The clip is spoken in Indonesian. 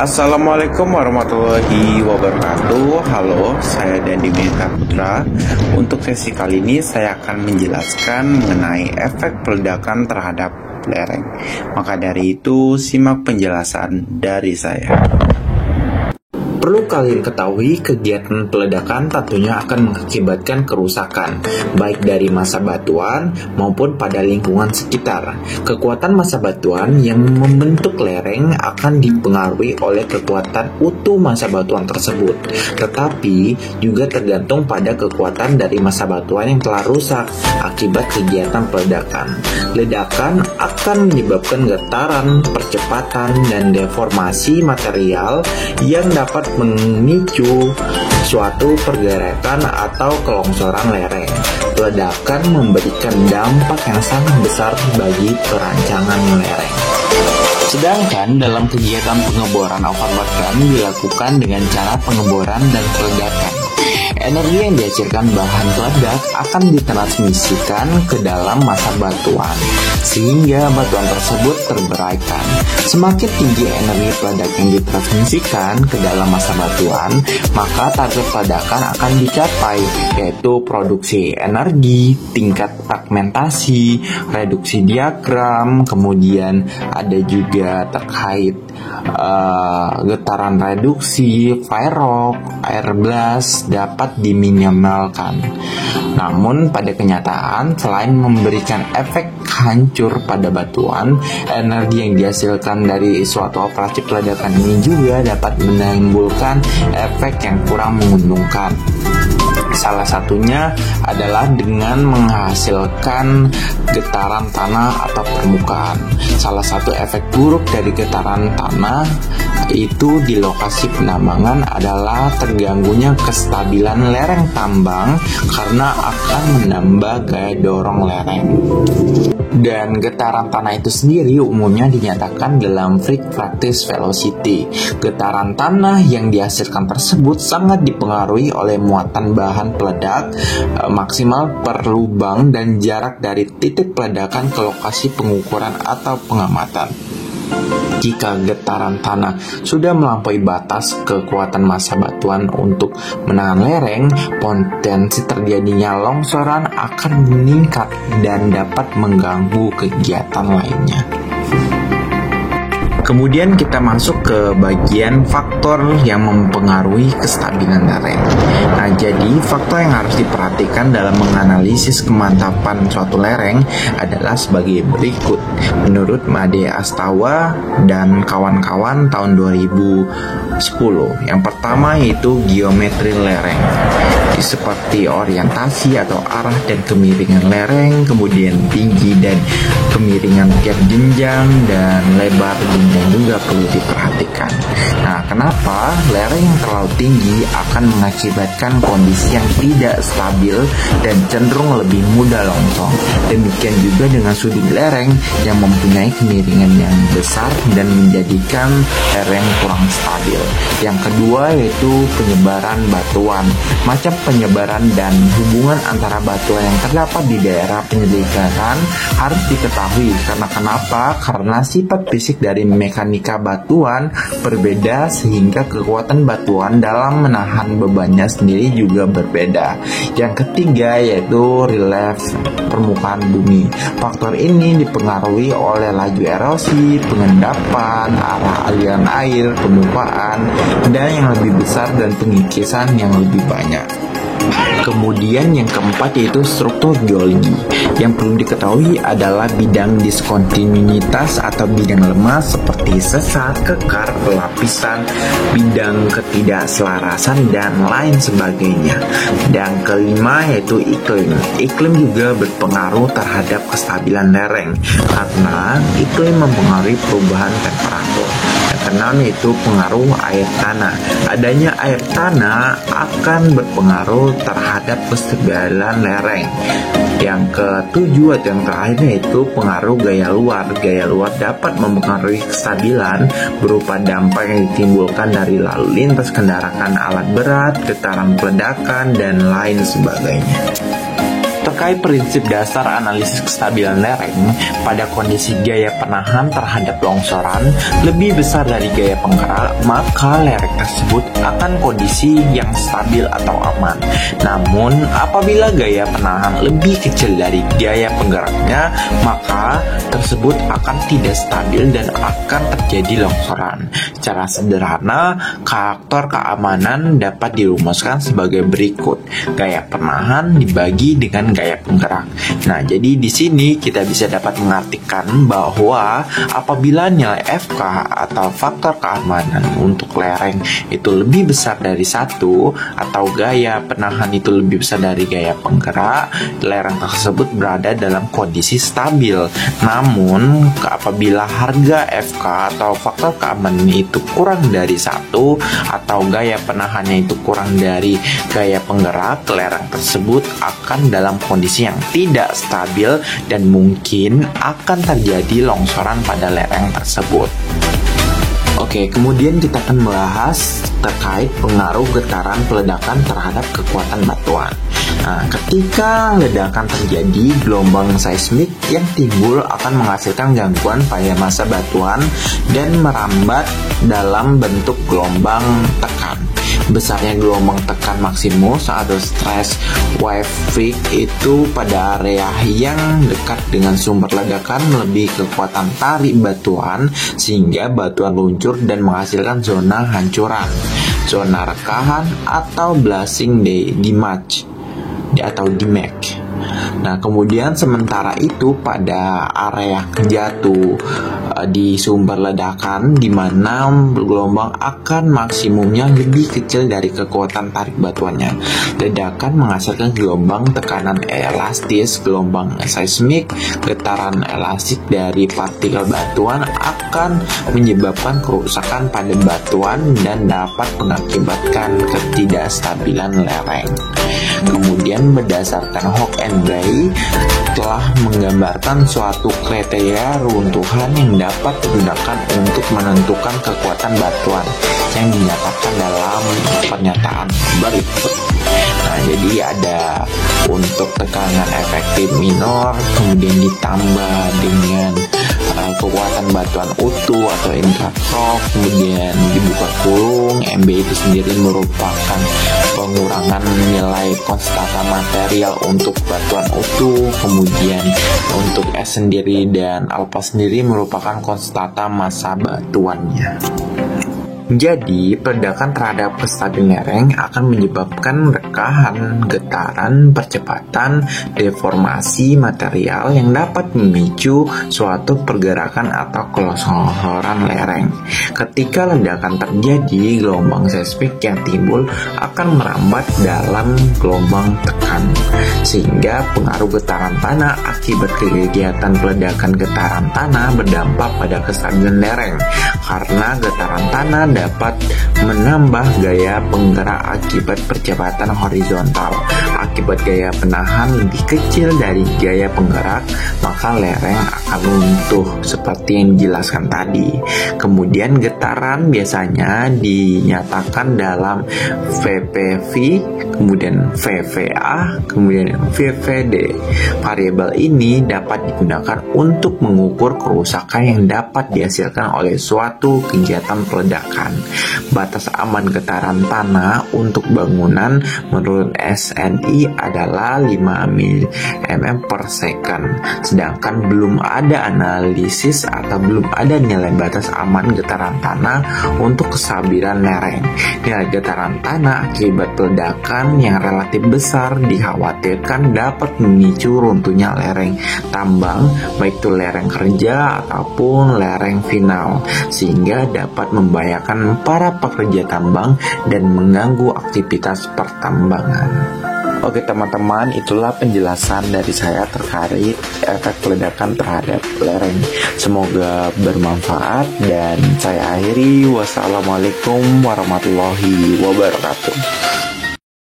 Assalamualaikum warahmatullahi wabarakatuh. Halo, saya Dandi Mehta Putra. Untuk sesi kali ini saya akan menjelaskan mengenai efek peledakan terhadap lereng. Maka dari itu, simak penjelasan dari saya. Perlu kalian ketahui, kegiatan peledakan tentunya akan mengakibatkan kerusakan, baik dari massa batuan maupun pada lingkungan sekitar. Kekuatan massa batuan yang membentuk lereng akan dipengaruhi oleh kekuatan utuh massa batuan tersebut, tetapi juga tergantung pada kekuatan dari massa batuan yang telah rusak akibat kegiatan peledakan. Ledakan akan menyebabkan getaran, percepatan, dan deformasi material yang dapat memicu suatu pergerakan atau kelongsoran lereng. Ledakan memberikan dampak yang sangat besar bagi perancangan lereng. Sedangkan dalam kegiatan pengeboran ovar batuan dilakukan dengan cara pengeboran dan peledakan. Energi yang dihasilkan bahan peledak akan ditransmisikan ke dalam massa batuan, sehingga batuan tersebut terberaikan. Semakin tinggi energi peledak yang ditransmisikan ke dalam massa batuan, maka target peledakan akan dicapai, yaitu produksi energi, tingkat fragmentasi, reduksi diagram, kemudian ada juga terkait getaran reduksi, firok, air blast dapat diminimalkan. Namun pada kenyataan, selain memberikan efek hancur pada batuan, energi yang dihasilkan dari suatu operasi peledakan ini juga dapat menimbulkan efek yang kurang menguntungkan. Salah satunya adalah dengan menghasilkan getaran tanah atau permukaan. Salah satu efek buruk dari getaran tanah itu di lokasi penambangan adalah terganggunya kestabilan lereng tambang karena akan menambah gaya dorong lereng. Dan getaran tanah itu sendiri umumnya dinyatakan dalam free practice velocity. Getaran tanah yang dihasilkan tersebut sangat dipengaruhi oleh muatan bahan peledak maksimal per lubang dan jarak dari titik peledakan ke lokasi pengukuran atau pengamatan. Jika getaran tanah sudah melampaui batas kekuatan massa batuan untuk menahan lereng, potensi terjadinya longsoran akan meningkat dan dapat mengganggu kegiatan lainnya. Kemudian kita masuk ke bagian faktor yang mempengaruhi kestabilan lereng. Nah, jadi faktor yang harus diperhatikan dalam menganalisis kemantapan suatu lereng adalah sebagai berikut. Menurut Made Astawa dan kawan-kawan tahun 2010. Yang pertama yaitu geometri lereng. Seperti orientasi atau arah dan kemiringan lereng, kemudian tinggi dan kemiringan tiap jenjang, dan lebar jenjang juga perlu diperhatikan. Nah, kenapa lereng yang terlalu tinggi akan mengakibatkan kondisi yang tidak stabil dan cenderung lebih mudah longsor. Demikian juga dengan sudut lereng yang mempunyai kemiringan yang besar dan menjadikan lereng kurang stabil. Yang kedua yaitu penyebaran batuan. Macam penyebaran dan hubungan antara batuan yang terdapat di daerah penyelikaran harus diketahui. Karena kenapa? Karena sifat fisik dari mekanika batuan berbeda, sehingga kekuatan batuan dalam menahan bebannya sendiri juga berbeda. Yang ketiga yaitu relief permukaan bumi. Faktor ini dipengaruhi oleh laju erosi, pengendapan, arah aliran air, permukaan, dan yang lebih besar dan pengikisan yang lebih banyak. Kemudian yang keempat yaitu struktur geologi. Yang perlu diketahui adalah bidang diskontinuitas atau bidang lemah seperti sesar, kekar, lapisan, bidang ketidakselarasan, dan lain sebagainya. Dan kelima yaitu iklim. Iklim juga berpengaruh terhadap kestabilan lereng karena iklim mempengaruhi perubahan temperatur. Yang keenam yaitu pengaruh air tanah. Adanya air tanah akan berpengaruh terhadap kestabilan lereng. Yang ketujuh atau yang terakhir yaitu pengaruh gaya luar. Gaya luar dapat mempengaruhi kestabilan berupa dampak yang ditimbulkan dari lalu lintas kendaraan alat berat, getaran peledakan, dan lain sebagainya. Terkait prinsip dasar analisis kestabilan lereng, pada kondisi gaya penahan terhadap longsoran lebih besar dari gaya penggerak, maka lereng tersebut akan kondisi yang stabil atau aman. Namun, apabila gaya penahan lebih kecil dari gaya penggeraknya, maka tersebut akan tidak stabil dan akan terjadi longsoran. Secara sederhana, faktor keamanan dapat dirumuskan sebagai berikut. Gaya penahan dibagi dengan gaya penggerak. Nah, jadi di sini kita bisa dapat mengartikan bahwa apabila nilai FK atau faktor keamanan untuk lereng itu lebih besar dari 1 atau gaya penahan itu lebih besar dari gaya penggerak, lereng tersebut berada dalam kondisi stabil. Namun, apabila harga FK atau faktor keamanan itu kurang dari 1 atau gaya penahannya itu kurang dari gaya penggerak, lereng tersebut akan dalam kondisi yang tidak stabil dan mungkin akan terjadi longsoran pada lereng tersebut. Oke, kemudian kita akan membahas terkait pengaruh getaran peledakan terhadap kekuatan batuan. Nah, ketika ledakan terjadi, gelombang seismik yang timbul akan menghasilkan gangguan pada massa batuan dan merambat dalam bentuk gelombang tekan. Besarnya gelombang tekan maksimus atau stress wave peak itu pada area yang dekat dengan sumber ledakan lebih kekuatan tarik batuan sehingga batuan luncur dan menghasilkan zona hancuran, zona rekahan atau blasting damage atau damage. Nah, kemudian sementara itu pada area jatuh di sumber ledakan di mana gelombang akan maksimumnya lebih kecil dari kekuatan tarik batuannya. Ledakan menghasilkan gelombang tekanan elastis, gelombang seismik, getaran elastik dari partikel batuan akan menyebabkan kerusakan pada batuan dan dapat mengakibatkan ketidakstabilan lereng. Kemudian berdasarkan Hawk and Gray telah menggambarkan suatu kriteria runtuhan yang dapat digunakan untuk menentukan kekuatan batuan yang dinyatakan dalam pernyataan berikut. Nah, jadi ada untuk tekanan efektif minor, kemudian ditambah dengan kekuatan batuan utuh atau intrakrop, kemudian dibuka kurung. MB itu sendiri merupakan pengurangan nilai konstanta material untuk batuan utuh, kemudian untuk S sendiri dan alpha sendiri merupakan konstanta massa batuannya. Jadi, peledakan terhadap kestabilan lereng akan menyebabkan rekahan, getaran, percepatan, deformasi material yang dapat memicu suatu pergerakan atau kelongsoran lereng. Ketika ledakan terjadi, gelombang seismik yang timbul akan merambat dalam gelombang tekan, sehingga pengaruh getaran tanah akibat kegiatan peledakan getaran tanah berdampak pada kestabilan lereng, karena getaran tanah dapat menambah gaya penggerak akibat percepatan horizontal. Akibat gaya penahan lebih kecil dari gaya penggerak, maka lereng akan runtuh seperti yang dijelaskan tadi. Kemudian getaran biasanya dinyatakan dalam VPV, kemudian VVA, kemudian VVD. Variabel ini dapat digunakan untuk mengukur kerusakan yang dapat dihasilkan oleh suatu kegiatan peledakan. Batas aman getaran tanah untuk bangunan menurut SNI adalah 5 mm per second. Sedangkan belum ada analisis atau belum ada nilai batas aman getaran tanah untuk kestabilan lereng. Nilai getaran tanah akibat peledakan yang relatif besar dikhawatirkan dapat memicu runtuhnya lereng tambang, baik itu lereng kerja ataupun lereng final, sehingga dapat membahayakan para pekerja tambang dan mengganggu aktivitas pertambangan. Oke teman-teman, itulah penjelasan dari saya terkait efek peledakan terhadap lereng. Semoga bermanfaat dan saya akhiri. Wassalamualaikum warahmatullahi wabarakatuh.